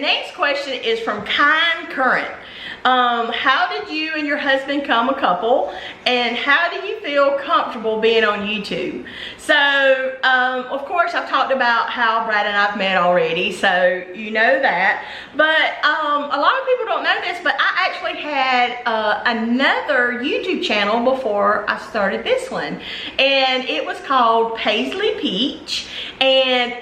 next question is from Kind Current. How did you and your husband become a couple, and how do you feel comfortable being on YouTube? So, of course, I've talked about how Brad and I've met already, so you know that. But a lot of people don't know this, but I actually had another YouTube channel before I started this one, and it was called Paisley Peach, and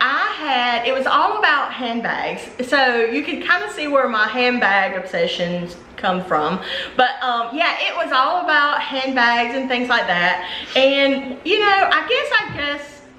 it was all about handbags. So you can kind of see where my handbag obsessions come from, but yeah, it was all about handbags and things like that. And you know, I guess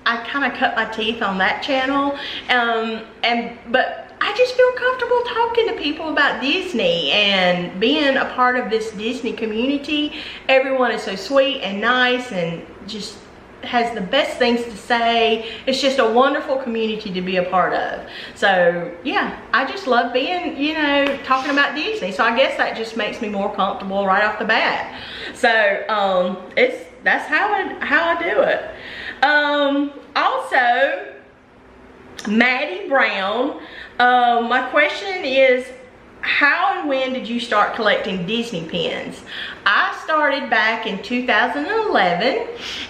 I kind of cut my teeth on that channel, but I just feel comfortable talking to people about Disney and being a part of this Disney community. Everyone is so sweet and nice and just has the best things to say. It's just a wonderful community to be a part of. So yeah, I just love being, you know, talking about Disney. So I guess that just makes me more comfortable right off the bat. So that's how I do it. Also, Maddie Brown, my question is, how and when did you start collecting Disney pins? I started back in 2011,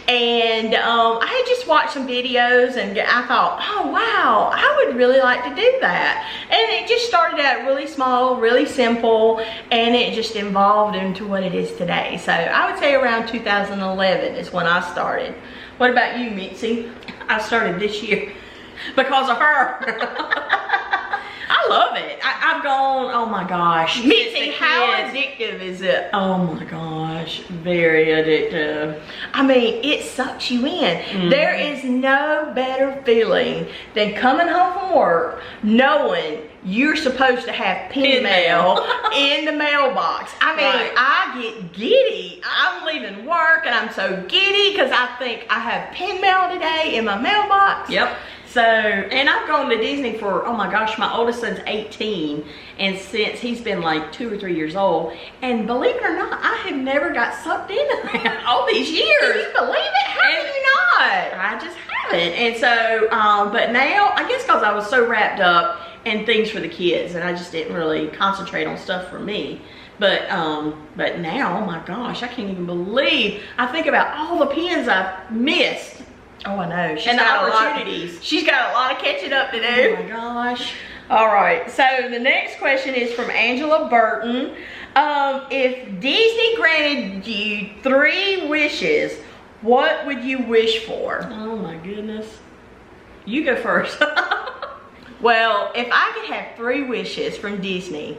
and I had just watched some videos and I thought, oh wow, I would really like to do that. And it just started out really small, really simple, and it just evolved into what it is today. So I would say around 2011 is when I started. What about you, Mitzi? I started this year because of her. I love it. I've gone, oh my gosh. Mitzi, how addictive is it? Oh my gosh, very addictive. I mean, it sucks you in. There is no better feeling than coming home from work knowing you're supposed to have pin mail in the mailbox. I mean, I get giddy. I'm leaving work and I'm so giddy because I think I have pin mail today in my mailbox. Yep. So, and I've gone to Disney for, oh my gosh, my oldest son's 18, and since he's been like 2 or 3 years old, and believe it or not, I have never got sucked into that all these years. Can you believe it? How can you not? I just haven't. And so, but now, I guess because I was so wrapped up in things for the kids, and I just didn't really concentrate on stuff for me. But now, oh my gosh, I can't even believe, I think about all the pins I've missed. Oh, I know. She's got opportunities. She's got a lot of catching up to do. Oh my gosh. All right. So the next question is from Angela Burton. If Disney granted you 3 wishes, what would you wish for? Oh my goodness. You go first. Well, if I could have 3 wishes from Disney,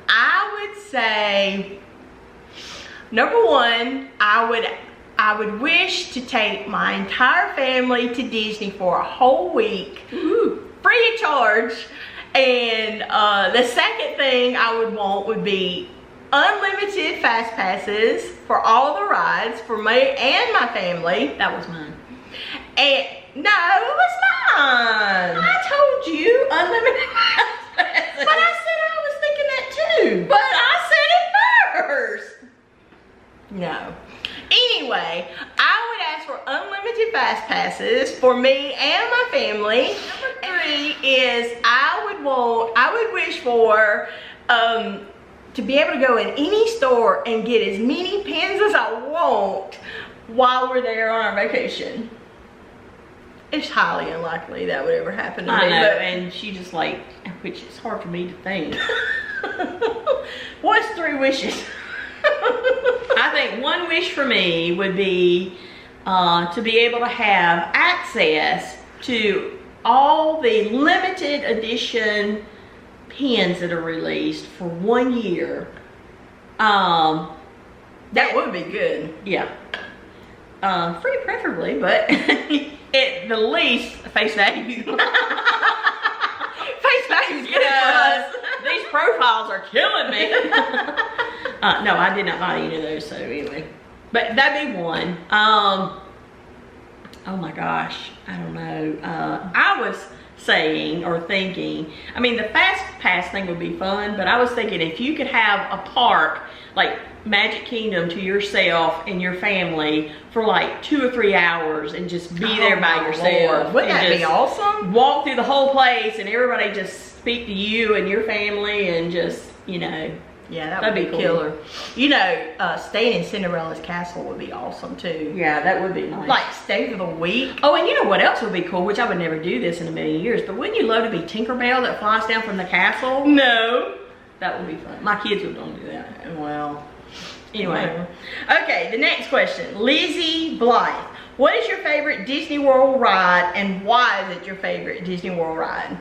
I would say, number 1, I would wish to take my entire family to Disney for a whole week, free of charge. And the second thing I would want would be unlimited fast passes for all the rides for me and my family. That was mine. And no, it was mine. I told you unlimited fast passes. But I said I was thinking that too. But I said it first. No. Anyway, I would ask for unlimited fast passes for me and my family. Number 3 is I would wish for to be able to go in any store and get as many pins as I want while we're there on our vacation. It's highly unlikely that would ever happen to me. I know, and she just like, which is hard for me to think. What's 3 wishes? I think 1 wish for me would be to be able to have access to all the limited edition pins that are released for 1 year. That would be good. Yeah. Free preferably, but at the least face value. Face value is good for us. These profiles are killing me. No, I did not buy any of those, so anyway. But that'd be 1. Oh my gosh, I don't know. I was saying or thinking, I mean, the fast pass thing would be fun, but I was thinking if you could have a park like Magic Kingdom to yourself and your family for like 2 or 3 hours and just be there by yourself. Wouldn't that be awesome? Walk through the whole place and everybody just speak to you and your family and just, you know. Yeah, that would be cool. killer. You know, staying in Cinderella's castle would be awesome too. Yeah, that would be nice. Like stay for the week. Oh, and you know what else would be cool, which I would never do this in a million years, but wouldn't you love to be Tinkerbell that flies down from the castle? No. That would be fun. My kids would want to do that. Well, Anyway. Okay, the next question. Lizzie Blythe. What is your favorite Disney World ride and why is it your favorite Disney World ride?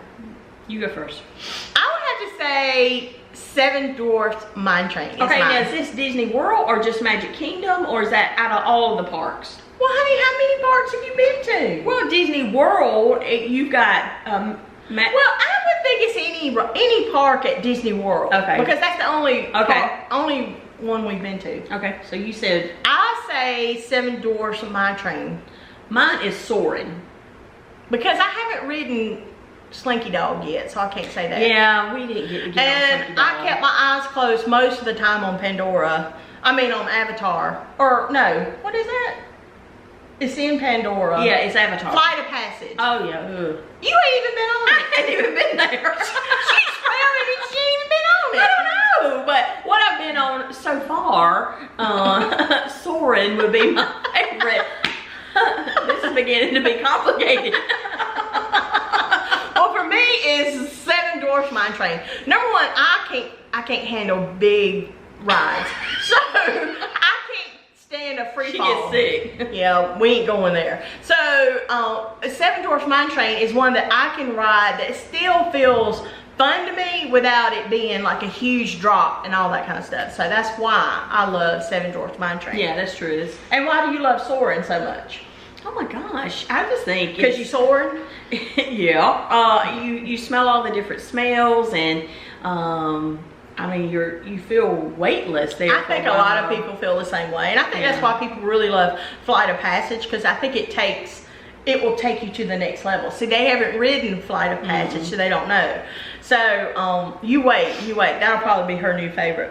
You go first. I would have to say Seven Dwarfs Mine Train. Okay, now is this Disney World or just Magic Kingdom, or is that out of all of the parks? Well, honey, how many parks have you been to? Well, Disney World, you've got well, I would think it's any park at Disney World. Okay. Because that's the only Okay. only one we've been to. Okay, so you said I say Seven Dwarfs Mine Train mine is Soarin'. because I haven't ridden Slinky Dog yet, so I can't say that. Yeah, we didn't get to get on Slinky And Dog. I kept my eyes closed most of the time on Pandora. I mean on Avatar. Or no, what is that? It's in Pandora. Yeah, it's Avatar. Flight of Passage. Oh yeah. Ugh. You ain't even been on it. I haven't even been there. She's swearing and she ain't even been on it. I don't know, but what I've been on so far, Soarin' would be my favorite. This is beginning to be complicated. Well, for me, it's Seven Dwarfs Mine Train. Number one, I can't handle big rides, so I can't stand a free She fall. gets sick. Yeah, we ain't going there. So, Seven Dwarfs Mine Train is one that I can ride that still feels fun to me without it being like a huge drop and all that kind of stuff. So that's why I love Seven Dwarfs Mine Train. Yeah, that's true. That's, And why do you love soaring so much? oh my gosh, I just think Because you soaring? yeah. You smell all the different smells, and I mean you feel weightless there. I think a lot of people feel the same way, and I think that's why people really love Flight of Passage, because I think it will take you to the next level. See, they haven't ridden Flight of Passage, so they don't know. So you wait. That'll probably be her new favorite.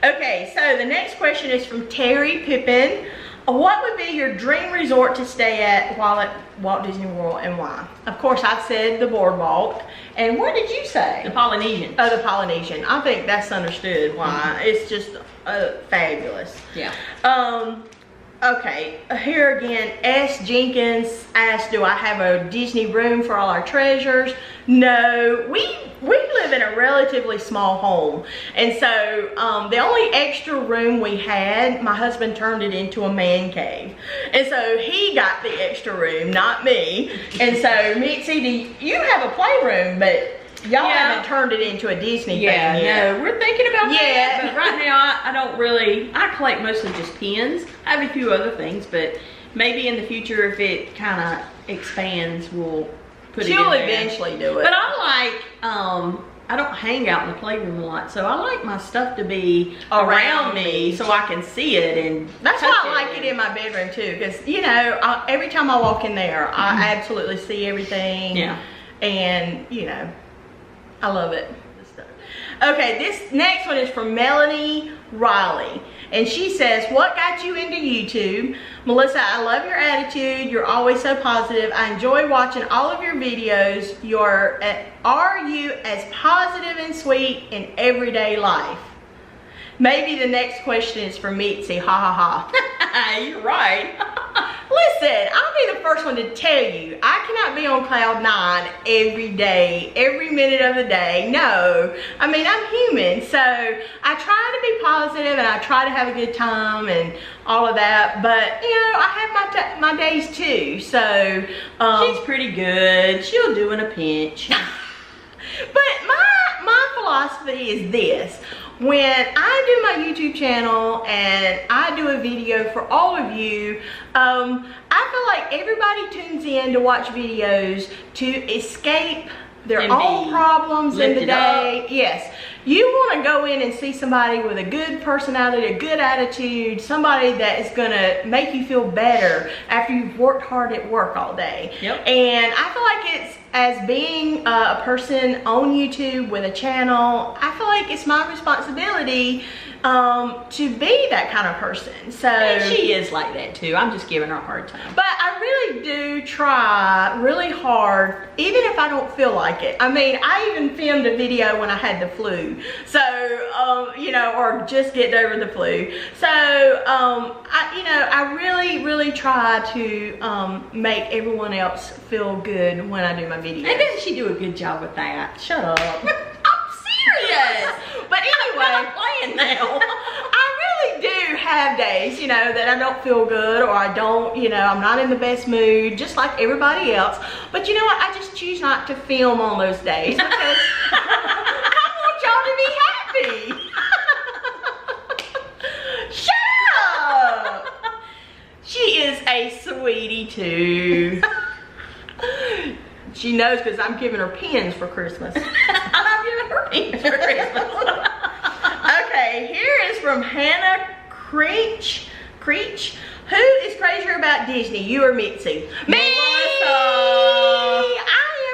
Okay, so the next question is from Terry Pippin. What would be your dream resort to stay at while at Walt Disney World, and why? Of course, I said the Boardwalk. And what did you say? The Polynesian. Oh, the Polynesian. I think that's understood why. It's just fabulous. Yeah. Okay, here again, S. Jenkins asked, do I have a Disney room for all our treasures? No, we live in a relatively small home. And so the only extra room we had, my husband turned it into a man cave. And so he got the extra room, not me. And so, Mitzi, you have a playroom, but y'all haven't turned it into a Disney thing yet. No, we're thinking about that, but right now I don't really, I collect mostly just pins. I have a few other things, but maybe in the future if it kind of expands, we'll put it in there. She'll eventually do it. But I like, I don't hang out in the playroom a lot, so I like my stuff to be around me so I can see it. And that's why I like it in my bedroom too, because you know, every time I walk in there, I absolutely see everything. Yeah. And you know, I love it. Okay, this next one is from Melanie Riley. And she says, what got you into YouTube? Melissa, I love your attitude. You're always so positive. I enjoy watching all of your videos. Are you as positive and sweet in everyday life? Maybe the next question is for Mitzi. Ha ha ha. You're right. Listen, I'll be the first one to tell you, I cannot be on cloud 9 every day, every minute of the day. No, I mean, I'm human, so I try to be positive and I try to have a good time and all of that, but you know, I have my days too, so. She's pretty good. She'll do in a pinch. But my philosophy is this. When I do my YouTube channel and I do a video for all of you, I feel like everybody tunes in to watch videos to escape their own problems in the day. Yes. You want to go in and see somebody with a good personality, a good attitude, somebody that is going to make you feel better after you've worked hard at work all day. Yep. And I feel like it's, as being a person on YouTube with a channel, I feel like it's my responsibility to be that kind of person. So And she is like that too. I'm just giving her a hard time. but I really do try really hard, even if I don't feel like it. I mean, I even filmed a video when I had the flu. So, you know, or just getting over the flu. So, I really try to make everyone else feel good when I do my videos. And doesn't she do a good job with that? Shut up. I'm serious. But anyway, I'm playing now. I really do have days, you know, that I don't feel good, or I don't, you know, I'm not in the best mood, just like everybody else. But you know what? I just choose not to film on those days because I want y'all to be happy. Shut up. She is a sweetie too. She knows because I'm giving her pins for Christmas. I'm giving her pins for Christmas. Okay, here is from Hannah Creech. Who is crazier about Disney, you or Mitzi? Me! Melissa. I am.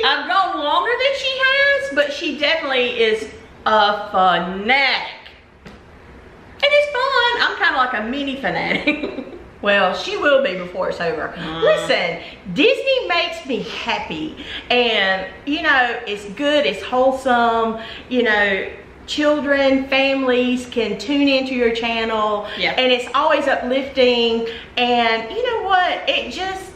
I've gone longer than she has, but she definitely is a fanatic. And it's fun. I'm kind of like a mini fanatic. Well, she will be before it's over. Listen, Disney makes me happy. And, you know, it's good, it's wholesome. You know, children, families can tune into your channel. Yeah. And it's always uplifting. And you know what? It just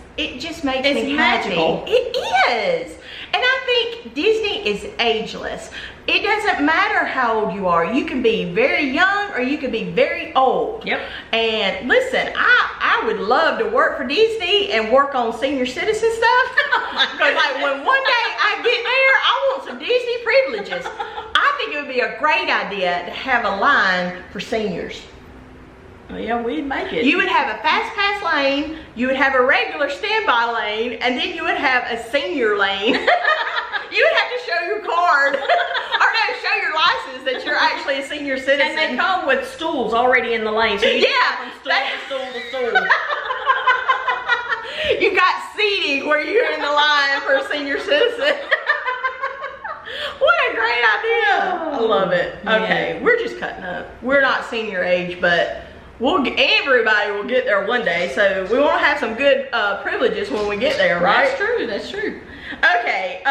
makes me magical. happy. It is. And I think Disney is ageless. It doesn't matter how old you are. You can be very young or you can be very old. Yep. And listen, I would love to work for Disney and work on senior citizen stuff. Because like when one day I get there, I want some Disney privileges. I think it would be a great idea to have a line for seniors. Oh, yeah, we'd make it. You would have a fast pass lane, you would have a regular standby lane, and then you would have a senior lane. You would have to show your card, or no, show your license that you're actually a senior citizen. And they come with stools already in the lane, so you Yeah, from stool to stool to stool. You got seating where you're in the line for a senior citizen. What a great idea. I love it. Okay, we're just cutting up. We're not senior age, but everybody will get there one day, so we want to have some good privileges when we get there, right? That's true, that's true. Okay,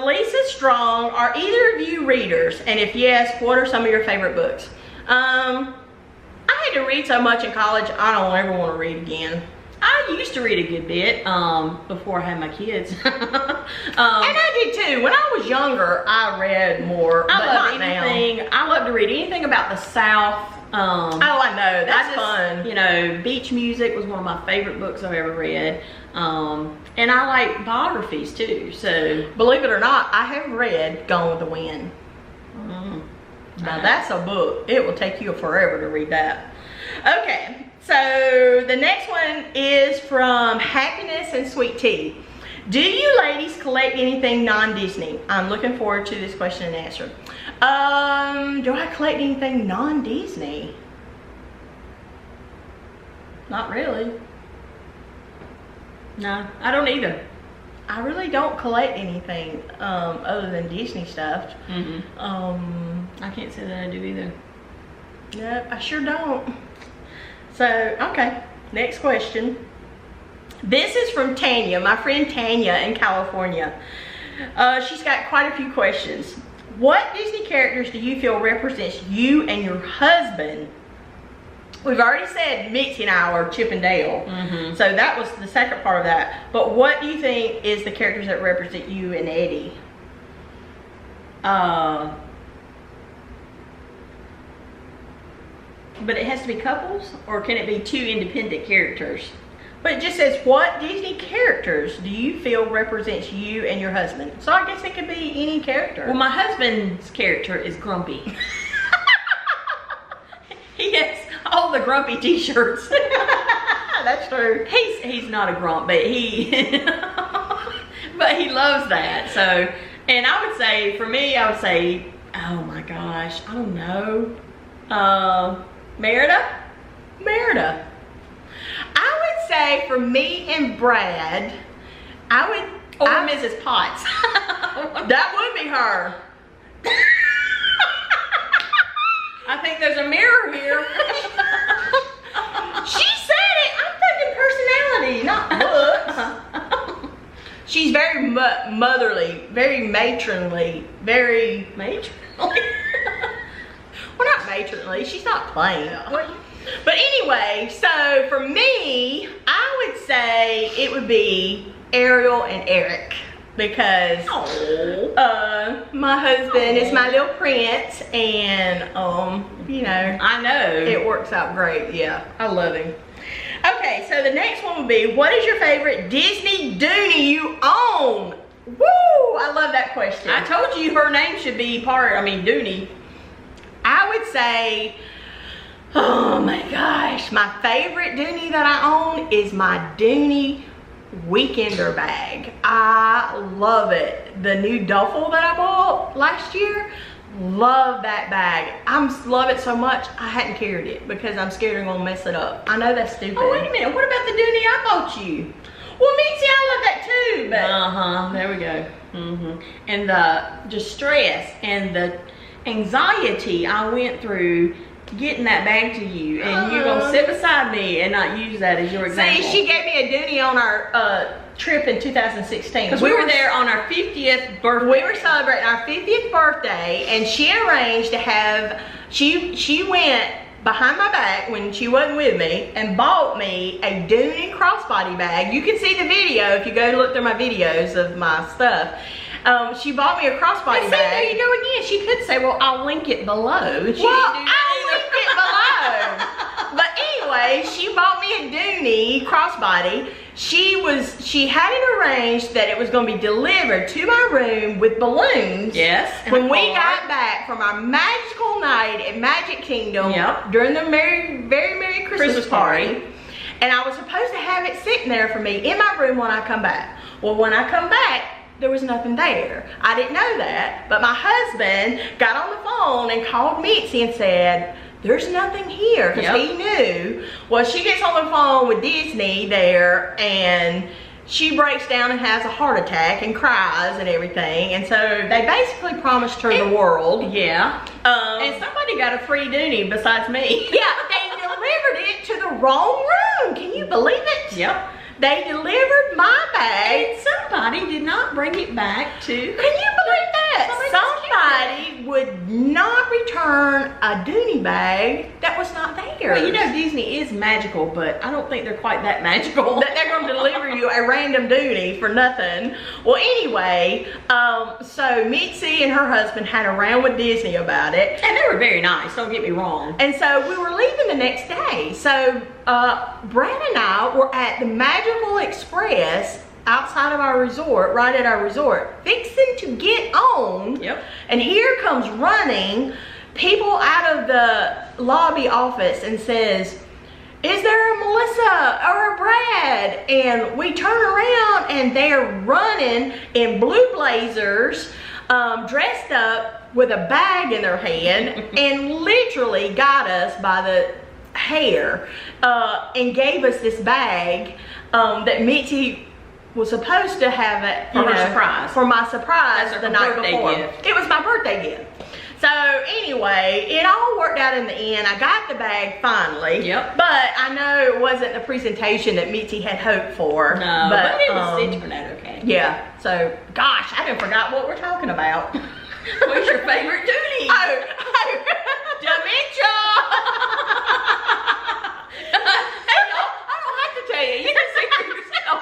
Lisa Strong, are either of you readers? And if yes, what are some of your favorite books? I had to read so much in college, I don't ever want to read again. I used to read a good bit before I had my kids. And I did too. When I was younger, I read more, but not now. I love to read anything about the South. Oh, I know. That's fun. You know, beach music was one of my favorite books I've ever read. And I like biographies too, so. Believe it or not, I have read Gone with the Wind. Now that's a book. It will take you forever to read that. Okay, so the next one is from Happiness and Sweet Tea. Do you ladies collect anything non-Disney? I'm looking forward to this question and answer. Do I collect anything non-Disney? Not really. No, I don't either. I really don't collect anything other than Disney stuff. I can't say that I do either. No, I sure don't. So, okay, next question. This is from Tanya, my friend Tanya in California. She's got quite a few questions. What Disney characters do you feel represents you and your husband? We've already said Mitzi and I are Chip and Dale. So that was the second part of that. But what do you think is the characters that represent you and Eddie? But it has to be couples, or can it be two independent characters? But it just says, what Disney characters do you feel represents you and your husband? So I guess it could be any character. Well, my husband's character is Grumpy. He has all the Grumpy t-shirts. That's true. He's not a grump, but he but he loves that. So, and I would say, for me, I would say, oh my gosh, I don't know. Merida? Merida. I would say for me and Brad, Or Mrs. Potts. that would be her. I think there's a mirror here. She said it. I'm thinking personality, not looks. She's very motherly, very matronly, very Matronly? well, not matronly. She's not plain. But anyway, so for me, I would say it would be Ariel and Eric because my husband is my little prince, and you know, I know it works out great. Yeah, I love him. Okay, so the next one would be, what is your favorite Disney Dooney you own? Woo! I love that question. I told you her name should be Dooney. I would say, oh my gosh, my favorite Dooney that I own is my Dooney Weekender bag. I love it. The new duffel that I bought last year, love that bag. I love it so much I hadn't carried it because I'm scared I'm gonna mess it up. I know that's stupid. Oh, wait a minute. What about the Dooney I bought you? Well, me too, I love that too, but There we go. And the distress and the anxiety I went through getting that bag to you, and you're gonna sit beside me and not use that as your example. See, she gave me a Dooney on our trip in 2016. Because we were there on our 50th birthday. We were celebrating our 50th birthday, and she arranged to have, she went behind my back when she wasn't with me and bought me a Dooney crossbody bag. You can see the video if you go look through my videos of my stuff. She bought me a crossbody bag. There you go again. She could say, well, I'll link it below. She Well, I'll link it below. But anyway, she bought me a Dooney crossbody. She had it arranged that it was going to be delivered to my room with balloons. Yes. When we got back from our magical night at Magic Kingdom during the very Merry Christmas party. And I was supposed to have it sitting there for me in my room when I come back. Well, when I come back, there was nothing there. I didn't know that, but my husband got on the phone and called Mitzi and said, there's nothing here, because he knew. Well, she gets on the phone with Disney there, and she breaks down and has a heart attack and cries and everything. And so they basically promised her the world. Yeah. And somebody got a free Dooney besides me. Yeah, they delivered it to the wrong room. Can you believe it? Yep. They delivered my bag. And somebody did not bring it back to... Can you believe that? Somebody would not return a Dooney bag that was not there. Well, you know Disney is magical, but I don't think they're quite that magical. That they're going to deliver you a random Dooney for nothing. Well, anyway, so Mitzi and her husband had a round with Disney about it. And they were very nice, don't get me wrong. And so we were leaving the next day. So Brad and I were at the Magical Express outside of our resort, right at our resort, fixing to get on. Yep. And here comes running people out of the lobby office and says, is there a Melissa or a Brad? And we turn around and they're running in blue blazers, dressed up with a bag in their hand, and literally got us by the hair and gave us this bag that Mitzi was supposed to have it for her surprise. For my surprise the night before. Gift. It was my birthday gift. So anyway, it all worked out in the end. I got the bag finally. Yep. But I know it wasn't the presentation that Mitzi had hoped for. No, but it turned out okay. Yeah. So gosh, I done forgot what we're talking about. What's your favorite Dooney? Dementia! Hey y'all, I don't have to tell you. You can see for yourself.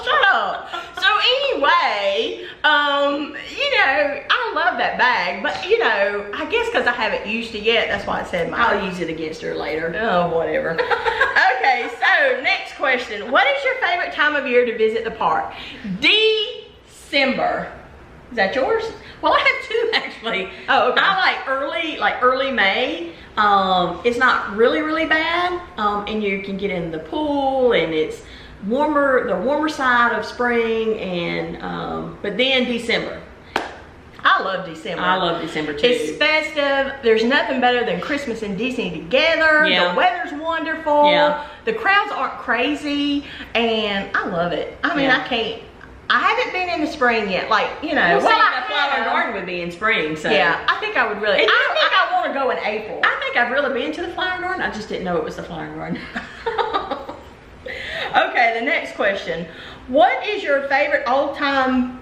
Shut up. So anyway, you know, I love that bag, but you know, I guess because I haven't used it yet, that's why I said mine. I'll use it against her later. Oh, whatever. Okay, so next question. What is your favorite time of year to visit the park? December. Is that yours? Well, I have two actually. Oh, okay. I like early May. It's not really bad, and you can get in the pool, and it's warmer, the warmer side of spring, and but then December. I love December. I love December too. It's festive. There's nothing better than Christmas and Disney together. Yeah. The weather's wonderful. Yeah. The crowds aren't crazy, and I love it. I mean, Yeah. I haven't been in the spring yet. Like, you know, Well, I Flower and Garden would be in spring, so. Yeah, I think I would really. I think I want to go in April. I think I've really been to the Flower and Garden. I just didn't know it was the Flower and Garden. Okay, the next question. What is your all-time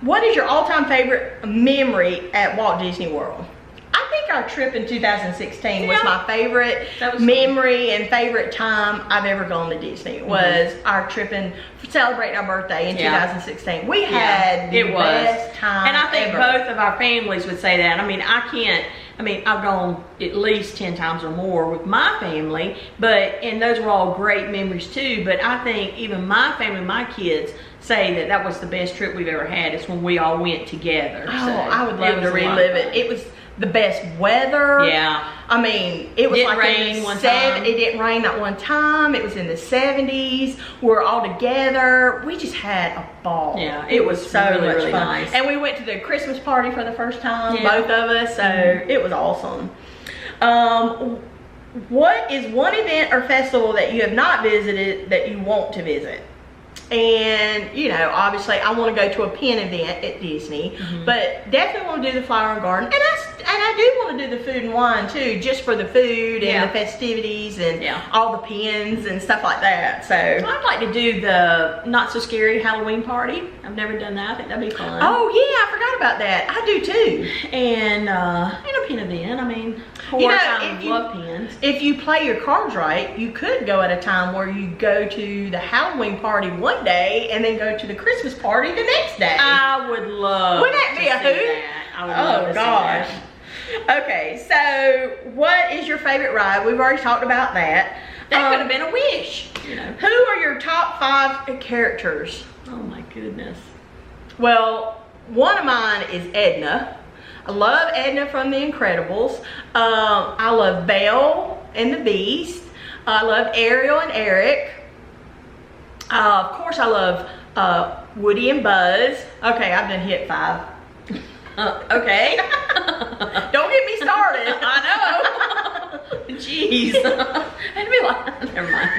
favorite memory at Walt Disney World? I think our trip in 2016 was my favorite memory and favorite time I've ever gone to Disney. Was our trip in celebrating our birthday in 2016. We had the best time and I think ever. both of our families would say that. I mean, I've gone at least 10 times or more with my family, and those were all great memories too. But I think even my family, my kids, say that was the best trip we've ever had. It's when we all went together. Oh, so I would love to relive it. It was the best weather. Yeah. I mean, it was didn't like rain one time. It didn't rain that one time. It was in the 70s. We're all together. We just had a ball. Yeah, it was so really, much really fun. nice. And we went to the Christmas party for the first time, Yeah. both of us. So it was awesome. What is one event or festival that you have not visited that you want to visit? And obviously I want to go to a pin event at Disney, but definitely want to do the Flower and Garden, and I do want to do the Food and Wine too, just for the food and the festivities and all the pins and stuff like that. So I'd like to do the Not So Scary Halloween party. I've never done that. I think that'd be fun. Oh yeah, I forgot about that. I do too. And a pin event. I mean, of course, I love pins. If you play your cards right, you could go at a time where you go to the Halloween party one day and then go to the Christmas party the next day. I would love. Wouldn't that be a hoot? I would love to see that. Okay, so what is your favorite ride? We've already talked about that. That could have been a wish. Who are your top 5 characters? Oh my goodness. Well, one of mine is Edna. I love Edna from The Incredibles. I love Belle and the Beast. I love Ariel and Eric. Of course, I love Woody and Buzz. Okay, I've done hit 5. Okay. Don't get me started. I know. Jeez. I'd be like, never mind.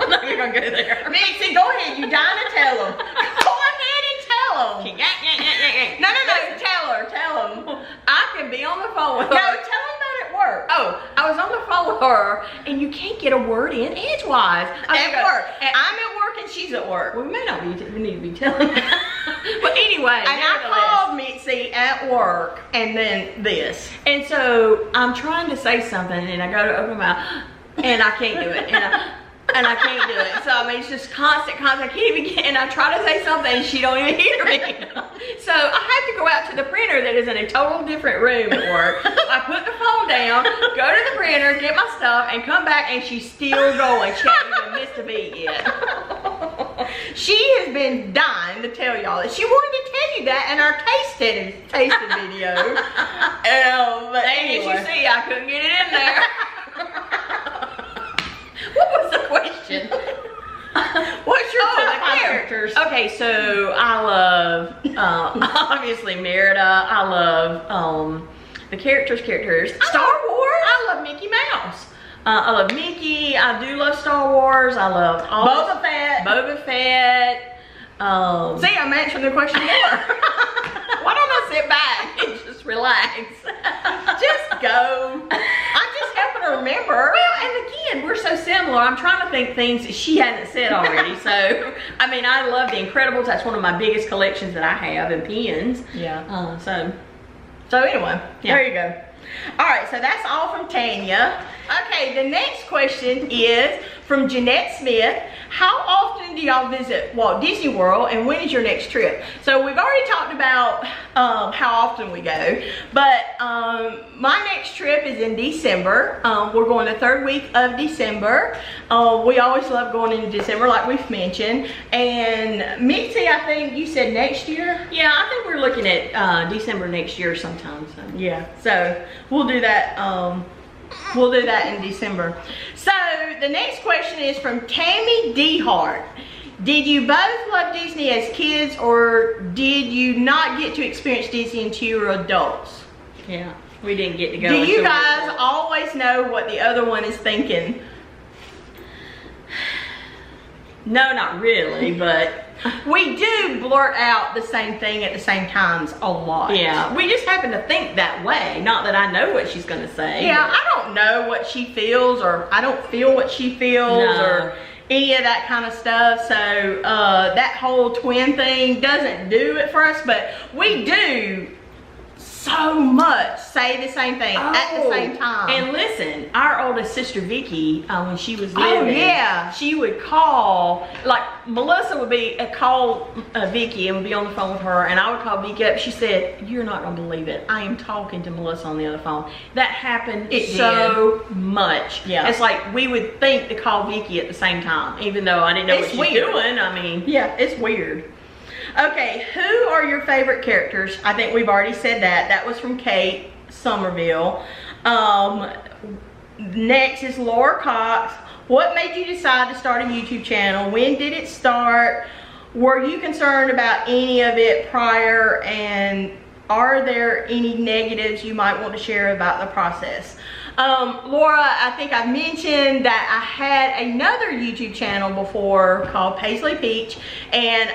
I'm not even gonna go there. Mixie, go ahead. You dying to tell them. Go ahead and tell them. No. Tell them. I can be on the phone with her. No, tell them about at work. Oh, I was on the phone with her, and you can't get a word in edgewise. At work. I'm at work and she's at work. We may not be, we need to be telling her. But anyway. And I called Mitzi at work and then this. And so I'm trying to say something and I go to open my mouth and I can't do it. And I can't do it. So I mean, it's just constant. I can't even get, and I try to say something and she don't even hear me. So I have to go out to the printer that is in a total different room at work. I put the phone down, go to the printer, get my stuff, and come back and she's still going. She hasn't even missed a beat yet. She has been dying to tell y'all that she wanted to tell you that in our tasting video. But anyway. As you see, I couldn't get it in there. What was the question? What's your top 5 characters? Okay, so I love obviously Merida. I love the characters. Star Wars? I love Mickey Mouse. I love Mickey. I do love Star Wars. I love all Boba Fett. See, I'm answering the question more. Why don't I sit back and just relax? Just go. I'm just helping her remember. Well, and again, we're so similar. I'm trying to think things that she hasn't said already. So, I mean, I love The Incredibles. That's one of my biggest collections that I have in pins. Yeah. So anyway, there you go. All right, so that's all from Tanya. Okay, the next question is from Jeanette Smith. How often do y'all visit Walt Disney World and when is your next trip? So we've already talked about how often we go, but my next trip is in December. We're going the 3rd week of December. We always love going into December like we've mentioned. And Mitzi, I think you said next year? yeah, I think we're looking at December next year sometime. So. Yeah, so we'll do that. We'll do that in December. So the next question is from Tammy Dehart. Did you both love Disney as kids or did you not get to experience Disney until you were adults? Yeah, we didn't get to go. Do you guys always know what the other one is thinking? No, not really, but We do blurt out the same thing at the same times a lot. Yeah, we just happen to think that way. Not that I know what she's gonna say. Yeah, I don't know what she feels, or I don't feel what she feels, or any of that kind of stuff. So that whole twin thing doesn't do it for us, but we do so much say the same thing at the same time. And listen, our oldest sister Vicky, when she was living, she would call, like Melissa would be call Vicky and would be on the phone with her, and I would call Vicky up. She said, "You're not gonna believe it, I am talking to Melissa on the other phone." That happened so much. Yeah, it's like we would think to call Vicky at the same time, even though I didn't know what she's doing. I mean, yeah, it's weird. Okay, who are your favorite characters? I think we've already said that. That was from Kate Somerville. Next is Laura Cox. What made you decide to start a YouTube channel? When did it start? Were you concerned about any of it prior? And are there any negatives you might want to share about the process? Laura, I think I mentioned that I had another YouTube channel before called Paisley Peach, and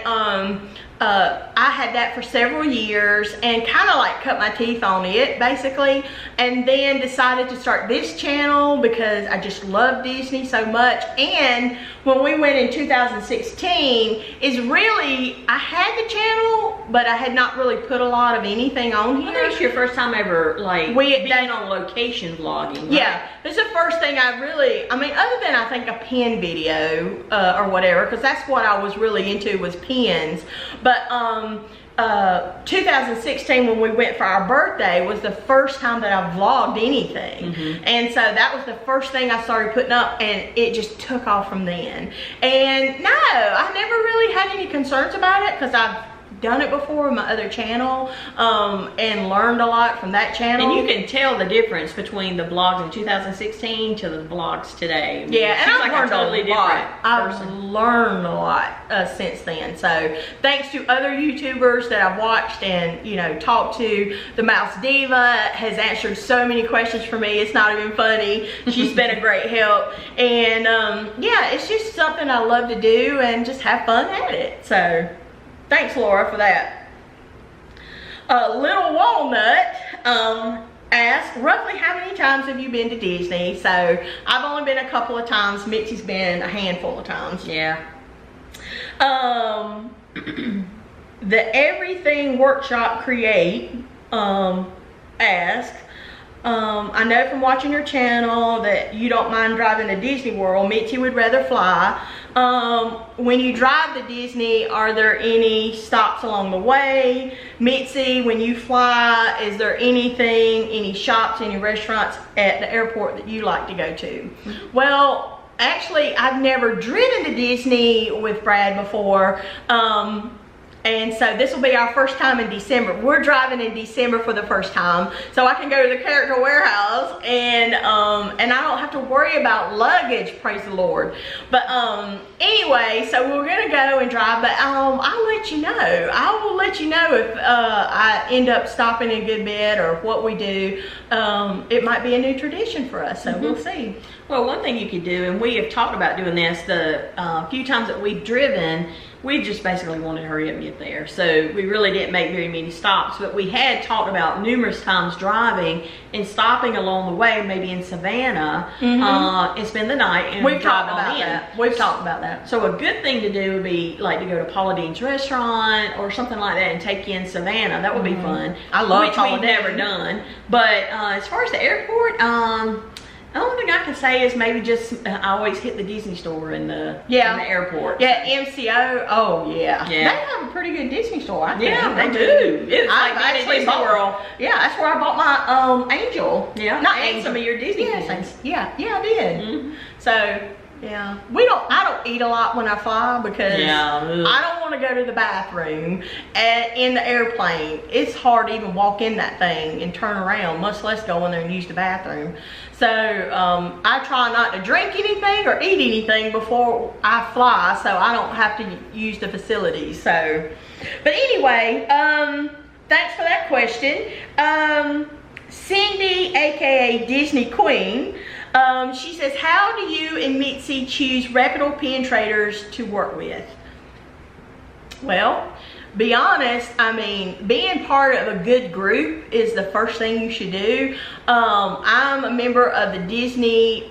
I had that for several years and kind of like cut my teeth on it basically, and then decided to start this channel because I just love Disney so much. And when we went in 2016 is really, I had the channel, but I had not really put a lot of anything on here. I think it's your first time ever like being on location vlogging, right? Yeah, this is the first thing I really, I mean, other than I think a pin video or whatever, because that's what I was really into, was pins. But 2016 when we went for our birthday was the first time that I vlogged anything. And so that was the first thing I started putting up, and it just took off from then. And no, I never really had any concerns about it because I've done it before with my other channel, and learned a lot from that channel. And you can tell the difference between the vlogs in 2016 to the vlogs today. Yeah, and I've learned a totally different person. I've learned a lot since then. So thanks to other YouTubers that I've watched and, you know, talked to. The Mouse Diva has answered so many questions for me, it's not even funny. She's been a great help. And yeah, it's just something I love to do and just have fun at it. So thanks, Laura, for that. Little Walnut asked, roughly how many times have you been to Disney? So I've only been a couple of times. Mitzi's been a handful of times. Yeah. The Everything Workshop Create asked, I know from watching your channel that you don't mind driving to Disney World. Mitzi would rather fly. When you drive to Disney, are there any stops along the way? Mitzi, when you fly, is there anything, any shops, any restaurants at the airport that you like to go to? Well, actually, I've never driven to Disney with Brad before. And so this will be our first time in December. We're driving in December for the first time, so I can go to the character warehouse and I don't have to worry about luggage, praise the Lord. But anyway, so we're gonna go and drive, but I'll let you know. I will let you know if I end up stopping a good bit or what we do. It might be a new tradition for us, so we'll see. Well, one thing you could do, and we have talked about doing this the few times that we've driven, we just basically wanted to hurry up and get there. So we really didn't make very many stops, but we had talked about numerous times driving and stopping along the way, maybe in Savannah, and spend the night and we've talked about that. We've talked about that. So a good thing to do would be like to go to Paula Deen's restaurant or something like that and take you in Savannah. That would be fun. I love which we've never done. But as far as the airport, the only thing I can say is maybe just I always hit the Disney store in the airport. Yeah, MCO. Oh yeah. They have a pretty good Disney store. I think. Yeah, they do. It's like actually Disney World. Yeah, that's where I bought my Angel. Yeah, not and Angel. some of your Disney things. Yeah, I did. So yeah, I don't eat a lot when I fly because I don't want to go to the bathroom in the airplane. It's hard to even walk in that thing and turn around, much less go in there and use the bathroom. So I try not to drink anything or eat anything before I fly, so I don't have to use the facilities. So, but anyway, thanks for that question. Cindy, aka Disney Queen, she says, how do you and Mitzi choose reputable pin traders to work with? Well, be honest, I mean, being part of a good group is the first thing you should do. I'm a member of the Disney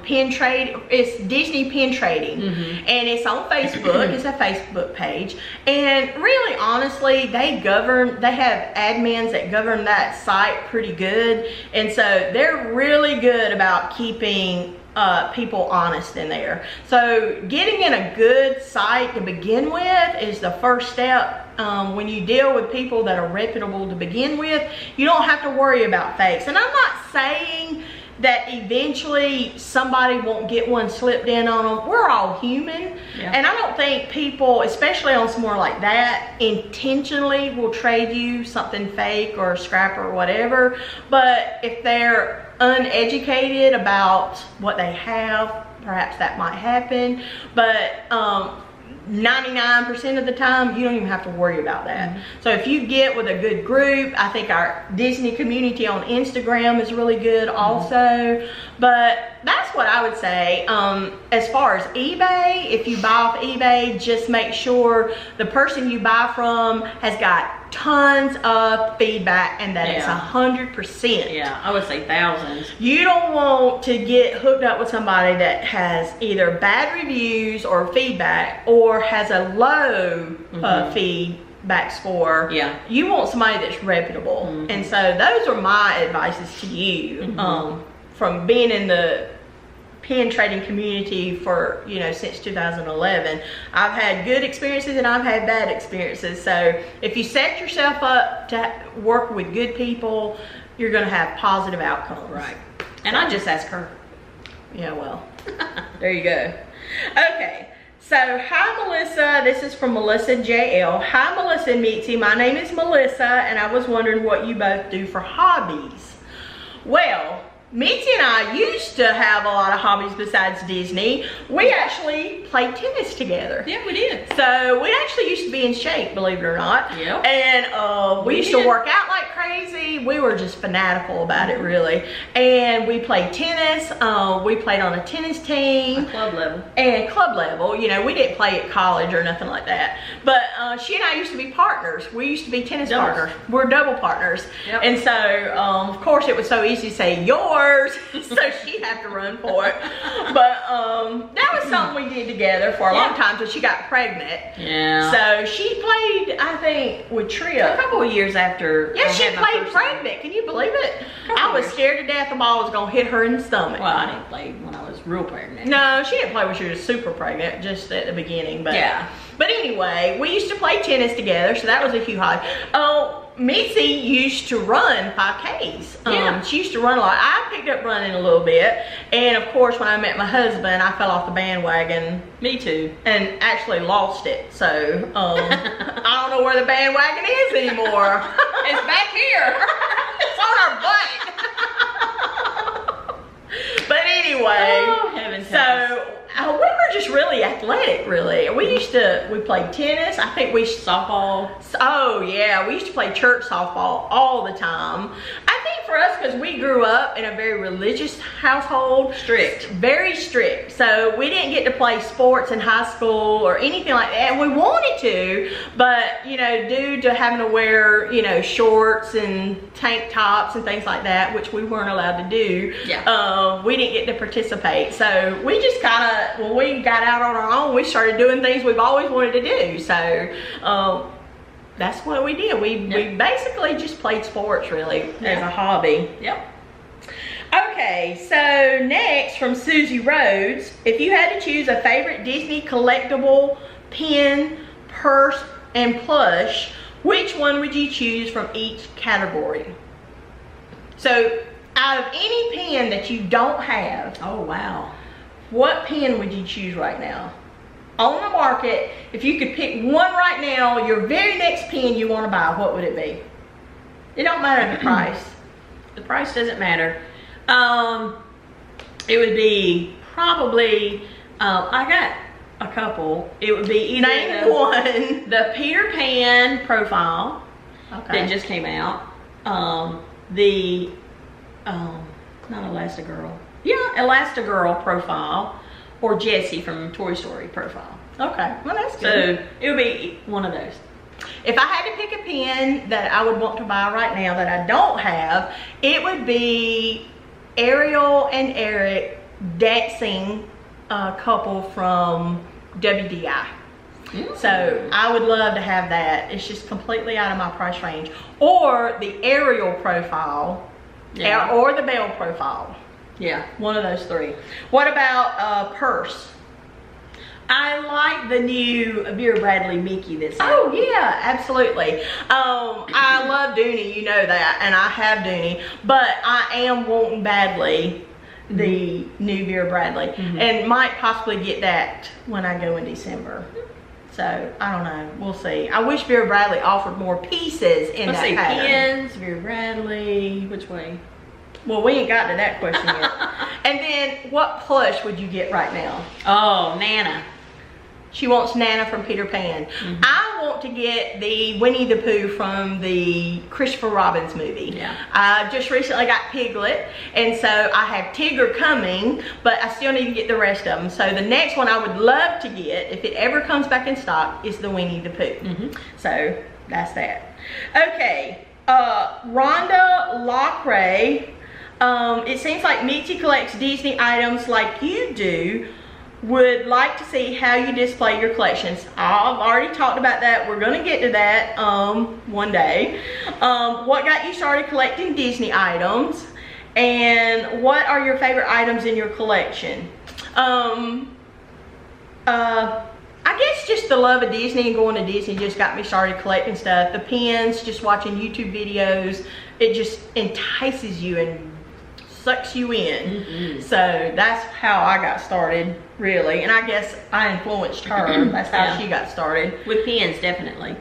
Pin Trade. It's Disney Pin Trading, and it's on Facebook. It's a Facebook page, and really, honestly, they have admins that govern that site pretty good, and so they're really good about keeping people honest in there. So getting in a good site to begin with is the first step. When you deal with people that are reputable to begin with, you don't have to worry about fakes. And I'm not saying that eventually somebody won't get one slipped in on them. We're all human. Yeah. And I don't think people, especially on somewhere like that, intentionally will trade you something fake or a scrap or whatever. But if they're uneducated about what they have, perhaps that might happen. But 99% of the time, you don't even have to worry about that. So if you get with a good group, I think our Disney community on Instagram is really good also. But that's what I would say. As far as eBay, if you buy off eBay, just make sure the person you buy from has got tons of feedback and that it's 100%. Yeah, I would say thousands. You don't want to get hooked up with somebody that has either bad reviews or feedback or has a low feedback score. Yeah. You want somebody that's reputable. And so those are my advices to you. From being in the pin trading community for, you know, since 2011. I've had good experiences and I've had bad experiences. So if you set yourself up to work with good people, you're going to have positive outcomes. Right. And I just asked her. Yeah, well, there you go. Okay. So, hi Melissa, this is from Melissa JL. Hi Melissa and Mitzi, my name is Melissa and I was wondering what you both do for hobbies. Well, Mitzi and I used to have a lot of hobbies besides Disney. We actually played tennis together. Yeah, we did. So we actually used to be in shape, believe it or not. Yeah. And we used to work out like crazy. We were just fanatical about it, really. And we played tennis. We played on a tennis team. Club level. And club level. You know, we didn't play at college or nothing like that. But she and I used to be partners. We used to be tennis partners. We're double partners. Yep. And so, of course, it was so easy to say yours. So she'd have to run for it. But that was something we did together for a long time till she got pregnant. Yeah. So she played, I think, with Tria. A couple of years after. Yeah, she played pregnant. Can you believe it? I was scared to death the ball was going to hit her in the stomach. Well, I didn't play when I was real pregnant. No, she didn't play when she was super pregnant, just at the beginning. But yeah. But anyway, we used to play tennis together, so that was a huge hobby. Oh, Mitzi used to run 5Ks. She used to run a lot. I picked up running a little bit. And of course, when I met my husband, I fell off the bandwagon. Me too. And actually lost it. So, I don't know where the bandwagon is anymore. It's back here. It's on our butt. But anyway, so we were just really athletic, really. We played tennis. I think softball. Oh yeah, we used to play church softball all the time. I think for us, because we grew up in a very religious household. Strict. Very strict. So we didn't get to play sports in high school or anything like that. And we wanted to, but you know, due to having to wear, you know, shorts and tank tops and things like that, which we weren't allowed to do, we didn't get to participate. So we just kind of, when we got out on our own, we started doing things we've always wanted to do. So that's what we did. We basically just played sports, really, as a hobby. Yep. Okay, so next from Susie Rhodes, if you had to choose a favorite Disney collectible, pin, purse, and plush, which one would you choose from each category? So out of any pin that you don't have, oh wow, what pin would you choose right now? On the market, if you could pick one right now, your very next pin you want to buy, what would it be? It don't matter the price. The price doesn't matter. It would be probably, I got a couple. It would be either name one. The Peter Pan profile that just came out. Not Elastigirl. Yeah, Elastigirl profile, or Jessie from Toy Story profile. Okay, well that's good. So it would be one of those. If I had to pick a pen that I would want to buy right now that I don't have, it would be Ariel and Eric dancing couple from WDI. So I would love to have that. It's just completely out of my price range. Or the Ariel profile, or the Belle profile. Yeah. One of those three. What about Purse? I like the new Vera Bradley Mickey that's out. Oh yeah, absolutely. I love Dooney, you know that, and I have Dooney, but I am wanting badly the new Vera Bradley, and might possibly get that when I go in December. So I don't know, we'll see. I wish Vera Bradley offered more pieces in that pattern. Pens, Vera Bradley, which way? Well, we ain't got to that question yet. And then, what plush would you get right now? Oh, Nana. She wants Nana from Peter Pan. I want to get the Winnie the Pooh from the Christopher Robin movie. Yeah. I just recently got Piglet, and so I have Tigger coming, but I still need to get the rest of them. So the next one I would love to get, if it ever comes back in stock, is the Winnie the Pooh. So that's that. Okay, Rhonda Lockray. It seems like Mitzi collects Disney items like you do. Would like to see how you display your collections. I've already talked about that. We're going to get to that one day. What got you started collecting Disney items? And what are your favorite items in your collection? I guess just the love of Disney and going to Disney just got me started collecting stuff. The pins, just watching YouTube videos, it just entices you and sucks you in. So that's how I got started, really, and I guess I influenced her. That's how she got started. With pens, definitely.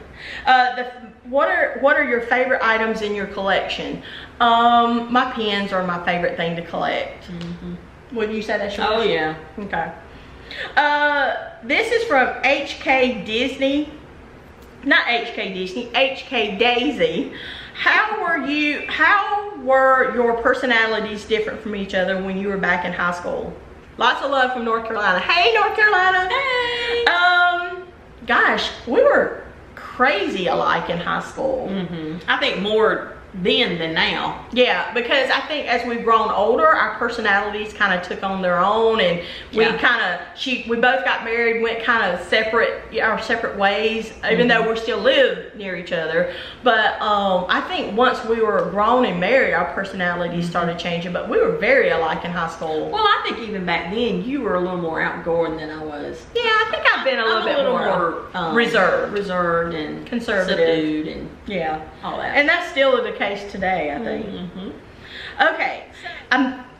What are your favorite items in your collection? My pens are my favorite thing to collect. Would you say that's yours? Oh yeah. Okay. This is from HK Disney. Not HK Disney, HK Daisy. How were your personalities different from each other when you were back in high school? Lots of love from North Carolina. Hey, North Carolina. Hey. Gosh, we were crazy alike in high school. I think more then than now. Yeah, because I think as we've grown older, our personalities kind of took on their own, and we we both got married, went kind of our separate ways, even though we still live near each other. But I think once we were grown and married, our personalities started changing, but we were very alike in high school. Well, I think even back then you were a little more outgoing than I was. Yeah, I think I've been a little bit more reserved and conservative, subdued, and all that. And that's still the case today, I think. Okay,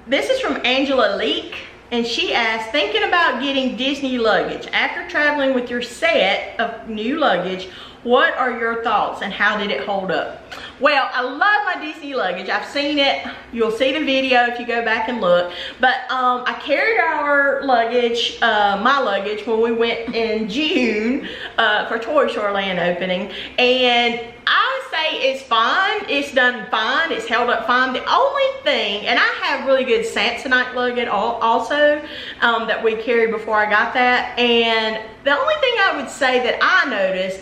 this is from Angela Leek, and she asked, thinking about getting Disney luggage after traveling with your set of new luggage, what are your thoughts and how did it hold up? Well, I love my Disney luggage. I've seen it. You'll see the video if you go back and look. But I carried our luggage, my luggage, when we went in June for Toy Shore Land opening. And I say it's fine. It's done fine. It's held up fine. The only thing, and I have really good Samsonite luggage also that we carried before I got that. And the only thing I would say that I noticed,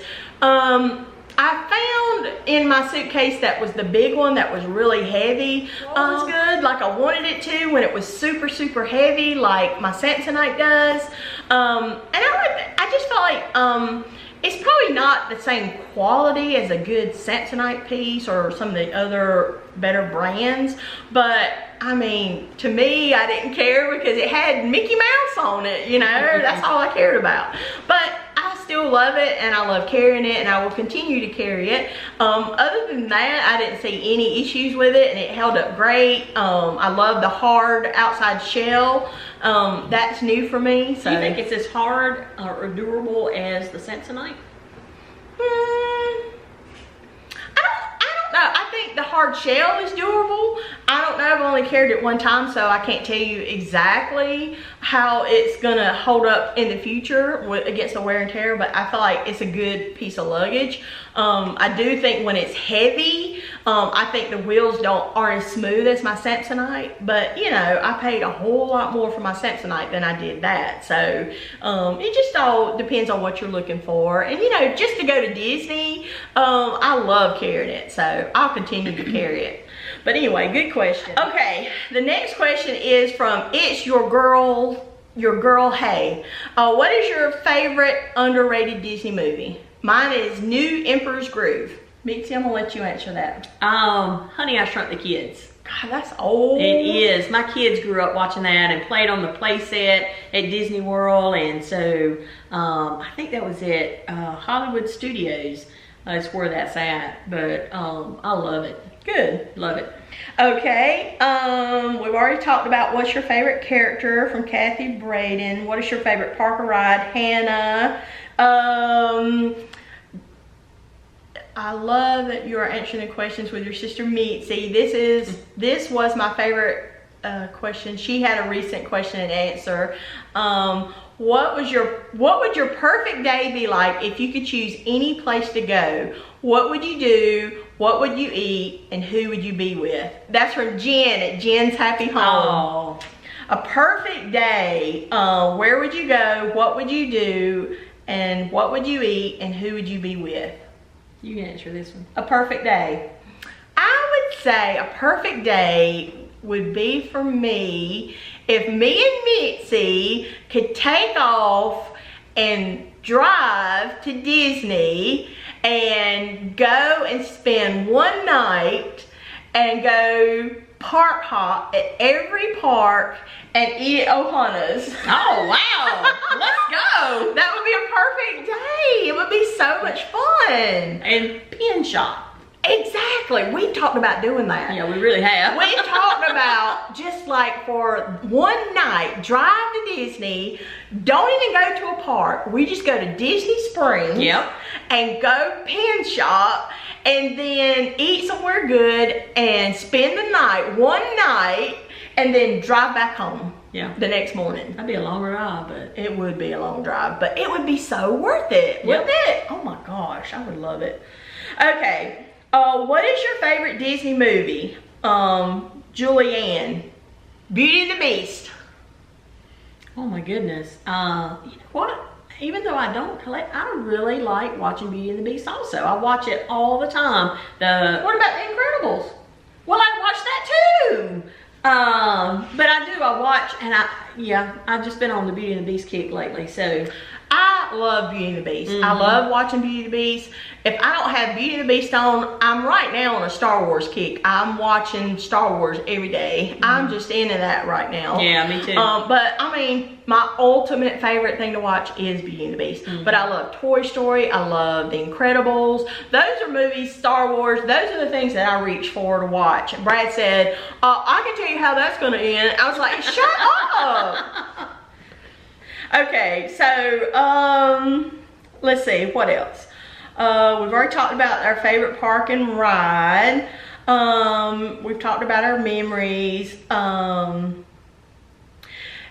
I found in my suitcase that was the big one that was really heavy was good, like I wanted it to, when it was super, super heavy, like my Samsonite does. And I just felt like it's probably not the same quality as a good Samsonite piece or some of the other better brands, but I mean, to me, I didn't care because it had Mickey Mouse on it, you know, that's all I cared about. But I still love it, and I love carrying it, and I will continue to carry it. Other than that, I didn't see any issues with it, and it held up great. I love the hard outside shell. That's new for me. So. Do you think it's as hard or durable as the Samsonite? No, I think the hard shell is durable. I don't know, I've only carried it one time, so I can't tell you exactly how it's gonna hold up in the future against the wear and tear, but I feel like it's a good piece of luggage. I do think when it's heavy, I think the wheels aren't as smooth as my Samsonite, but you know, I paid a whole lot more for my Samsonite than I did that. So it just all depends on what you're looking for. And you know, just to go to Disney, I love carrying it, so I'll continue to carry it. But anyway, good question. Okay, the next question is from It's Your Girl, Hey. What is your favorite underrated Disney movie? Mine is New Emperor's Groove. Mixie, I'm gonna let you answer that. Honey, I Shrunk the Kids. God, that's old. It is. My kids grew up watching that and played on the play set at Disney World, and so I think that was at Hollywood Studios. That's where that's at, but I love it. Good. Love it. Okay, we've already talked about what's your favorite character from Kathy Braden. What is your favorite park or ride? Hannah. I love that you are answering the questions with your sister Mitzi. This was my favorite question. She had a recent question and answer. What would your perfect day be like if you could choose any place to go? What would you do? What would you eat? And who would you be with? That's from Jen at Jen's Happy Home. Oh. A perfect day. Where would you go? What would you do? And what would you eat? And who would you be with? You can answer this one. A perfect day. I would say a perfect day would be for me if me and Mitzi could take off and drive to Disney and go and spend one night and go park hop at every park and eat Ohana's. Oh, wow. Let's go. That would be a perfect day. It would be so much fun. And pin shop. Exactly. We've talked about doing that. Yeah, we really have. We've talked about just like for one night, drive to Disney, don't even go to a park. We just go to Disney Springs. Yep. And go pin shop and then eat somewhere good and spend the night, one night, and then drive back home. Yeah. The next morning. That'd be a long drive, but it would be a long drive, but it would be so worth it, wouldn't it? Oh my gosh, I would love it. Okay. What is your favorite Disney movie? Julianne. Beauty and the Beast. oh my goodness. You know what? Even though I don't collect, I really like watching Beauty and the Beast also. I watch it all the time. What about The Incredibles? Well, I watch that too. But I watch, and I've just been on the Beauty and the Beast kick lately, so. I love Beauty and the Beast. I love watching Beauty and the Beast. If I don't have Beauty and the Beast on, I'm right now on a Star Wars kick. I'm watching Star Wars every day. I'm just into that right now. Yeah, me too. But I mean, my ultimate favorite thing to watch is Beauty and the Beast. But I love Toy Story. I love The Incredibles. Those are movies, Star Wars. Those are the things that I reach for to watch. Brad said, I can tell you how that's going to end. I was like, shut up. Okay, so let's see, what else? We've already talked about our favorite park and ride. We've talked about our memories.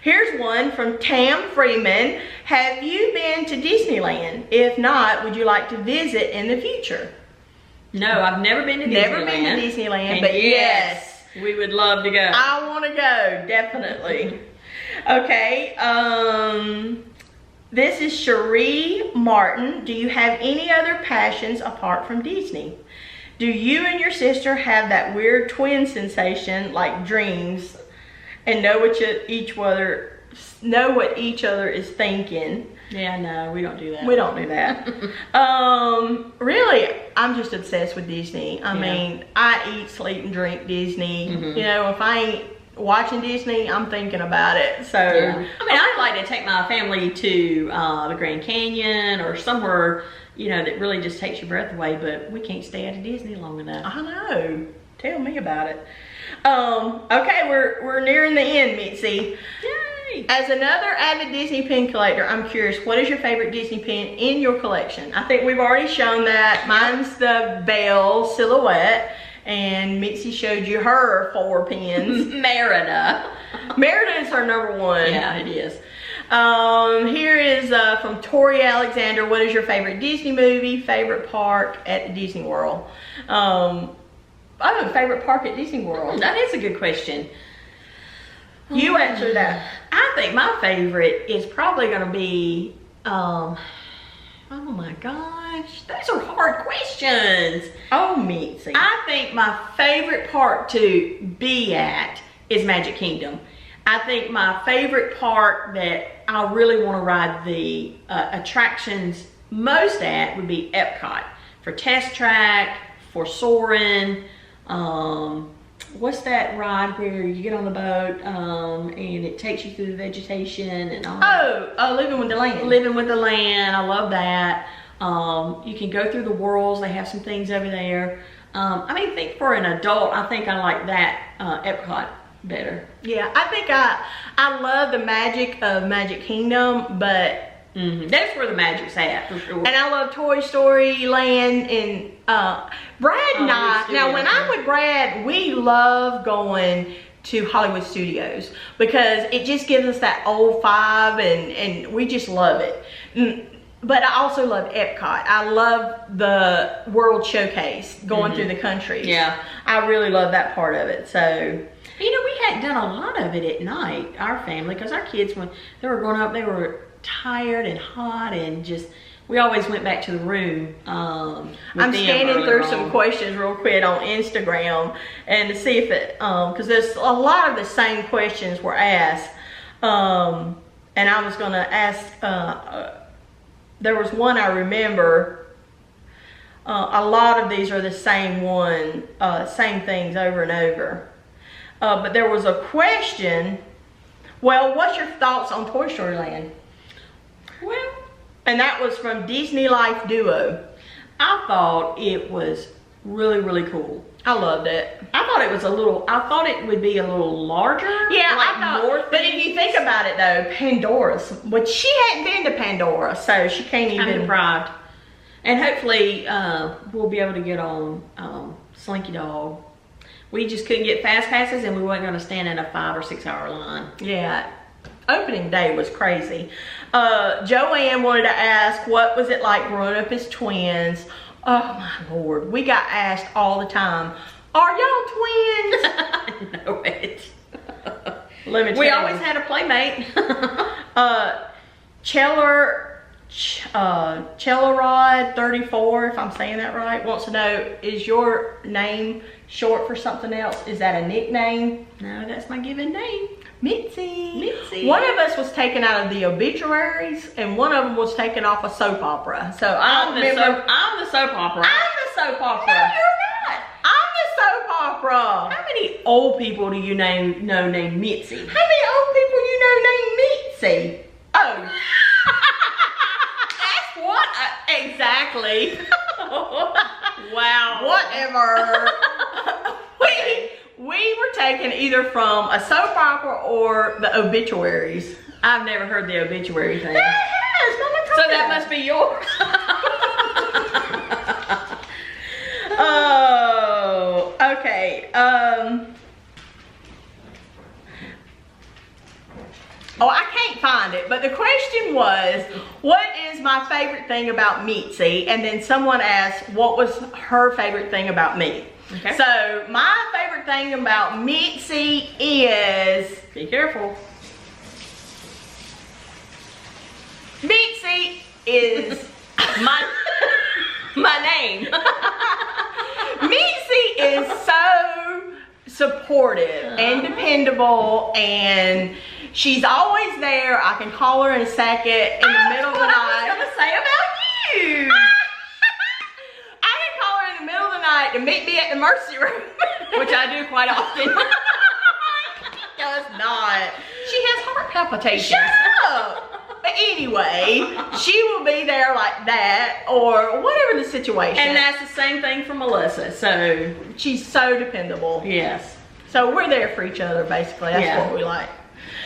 Here's one from Tam Freeman. Have you been to Disneyland? If not, would you like to visit in the future? No, I've never been to Disneyland. Never been to Disneyland, And but yes. We would love to go. I want to go, definitely. Okay, this is Cherie Martin. Do you have any other passions apart from Disney? Do you and your sister have that weird twin sensation like dreams and know what each other is thinking? Yeah, no, we don't do that. We don't do that. Really, I'm just obsessed with Disney. I mean, I eat, sleep, and drink Disney. You know, if I ain't watching Disney, I'm thinking about it. So I mean, I like to take my family to the Grand Canyon or somewhere, you know, that really just takes your breath away, but we can't stay out of Disney long enough. I know. Tell me about it. Okay, we're nearing the end, Mitzi. Yay! As another avid Disney pin collector, I'm curious, what is your favorite Disney pin in your collection? I think we've already shown that. Mine's the Belle silhouette. And Mitzi showed you her 4 pins. Merida. Merida is her number 1. Yeah, it is. Here is from Tori Alexander. What is your favorite Disney movie? Favorite park at Disney World? Oh, favorite park at Disney World. That is a good question. You answer that. I think my favorite is probably going to be, oh my gosh, those are hard questions. Oh, Mitzi. I think my favorite park to be at is Magic Kingdom. I think my favorite park that I really want to ride the attractions most at would be Epcot. For Test Track, for Soarin', what's that ride where you get on the boat and it takes you through the vegetation and all that? Oh, Living with the Land. Living with the Land, I love that. You can go through the worlds, they have some things over there. I mean, think for an adult, I think I like that Epcot better. Yeah, I think I love the magic of Magic Kingdom, but that's where the magic's at, for sure. and I love Toy Story Land and Brad and I. Now, when I'm with Brad, we love going to Hollywood Studios because it just gives us that old vibe, and we just love it. But I also love Epcot. I love the World Showcase going through the countries. Yeah, I really love that part of it. So. You know, we hadn't done a lot of it at night, our family, because our kids, when they were growing up, they were tired and hot and just, we always went back to the room. I'm scanning through some questions real quick on Instagram and to see if it, because there's a lot of the same questions were asked. And I was going to ask, there was one I remember, a lot of these are the same one, same things over and over. But there was a question, well, what's your thoughts on Toy Story Land? Well, and that was from Disney Life Duo. I thought it was really, really cool. I loved it. I thought it was I thought it would be a little larger. Yeah, like I thought, more but if you think about it though, Pandora's, but she hadn't been to Pandora, so she can't even. I'm deprived. And hopefully we'll be able to get on Slinky Dog. We just couldn't get fast passes and we weren't going to stand in a 5 or 6 hour line. Yeah, opening day was crazy. Joanne wanted to ask, what was it like growing up as twins? Oh my Lord, we got asked all the time, are y'all twins? I know it. Let me tell we you. always had a playmate. Chellerod 34, if I'm saying that right, wants to know, is your name short for something else? Is that a nickname? No, that's my given name. Mitzi. Mitzi. One of us was taken out of the obituaries and one of them was taken off a soap opera. So I'm the soap opera. I'm the soap opera. No, you're not. I'm the soap opera. How many old people do you know named Mitzi? How many old people you know named Mitzi? Oh. That's what? Exactly. Wow. Whatever. We were taken either from a soap opera or the obituaries. I've never heard the obituary thing. That has. Mama told So me that must be yours. Oh, okay. Oh, I can't find it, but the question was, what is my favorite thing about Mitzi? And then someone asked, what was her favorite thing about me? Okay. So, my favorite thing about Mitzi is... Be careful. Mitzi is... my name. Mitzi is so supportive and dependable, and she's always there. I can call her in a second in the middle of the night. I was gonna say about you. I can call her in the middle of the night to meet me at the emergency room, Which I do quite often. Does not. She has heart palpitations. Shut up. But anyway, she will be there like that, or whatever the situation. And that's the same thing for Melissa. So she's so dependable. yes. So we're there for each other, basically. That's Yeah. what we like.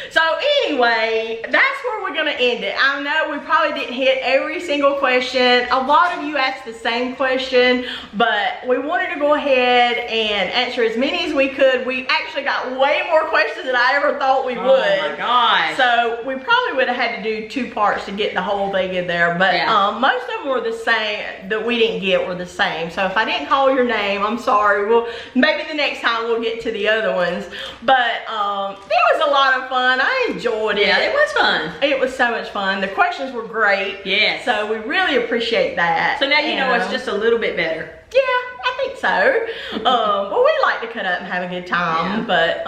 So anyway, that's where we're gonna end it. I know we probably didn't hit every single question. A lot of you asked the same question, but we wanted to go ahead and answer as many as we could. We actually got way more questions than I ever thought we would. Oh my gosh. So we probably would have had to do 2 parts to get the whole thing in there, but most of them were the same that we didn't get were the same. So if I didn't call your name, I'm sorry. Well, maybe the next time we'll get to the other ones. But it was a lot of fun. I enjoyed it. Yeah, it was fun. It was so much fun. The questions were great. Yes. So we really appreciate that. So now you know it's just a little bit better. Yeah, I think so. Well, we like to cut up and have a good time, but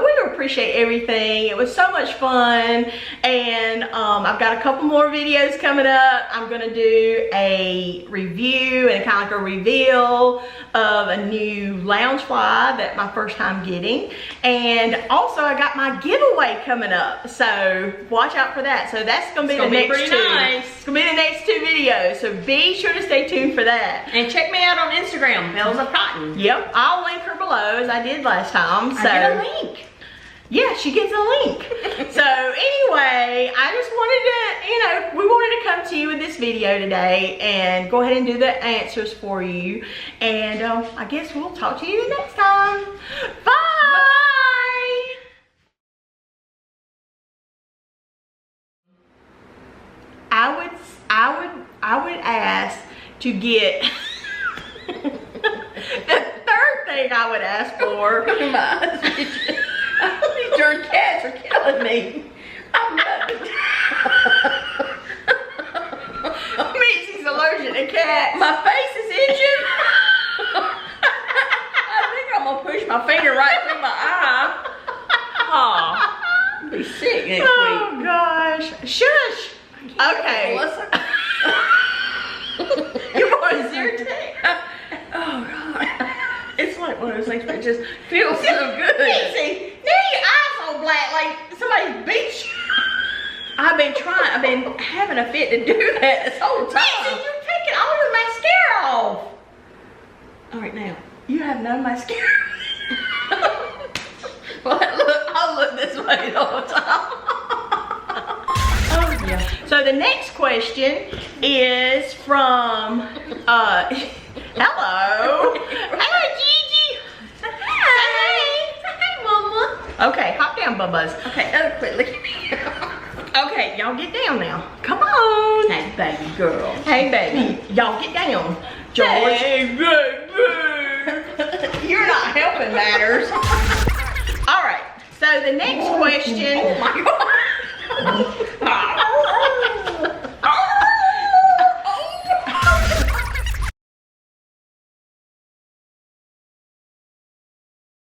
we appreciate everything. It was so much fun, and I've got a couple more videos coming up. I'm gonna do a review and kind of like a reveal of a new lounge fly that my first time getting, and also I got my giveaway coming up. So watch out for that. So that's gonna be the next 2. Nice. It's gonna be the next 2 videos. So be sure to stay tuned for that. And check me out on Instagram, Bells of Cotton. Yep, I'll link her below as I did last time. So I get a link. Yeah, she gets a link. So anyway, I just wanted to, we wanted to come to you with this video today and go ahead and do the answers for you. And I guess we'll talk to you the next time. Bye. I would ask to get the third thing I would ask for. These darn cats are killing me. Mitzi's allergic to cats. My face is itching. I think I'm gonna push my finger right through my eye. Oh, I'll be sick next week. Oh gosh. Shush. Okay. You want a Zyrtec? Oh God. It's like one of those things where it just feels so good. Mitzi, now your eyes all black like somebody beat you. I've been having a fit to do that this whole time. Mitzi, you're taking all your mascara off. All right, now. You have no mascara. Well, I'll look this way the whole time. Oh yeah. So the next question is from hello. Hello, Gigi. Hi. Hi, Mama. Okay, hop down, Bubba's. Okay, quit looking at me. Okay, y'all get down now. Come on. Hey, baby girl. Hey, baby. Y'all get down. George. Hey, baby. You're not helping matters. All right. So the next question. Oh my God.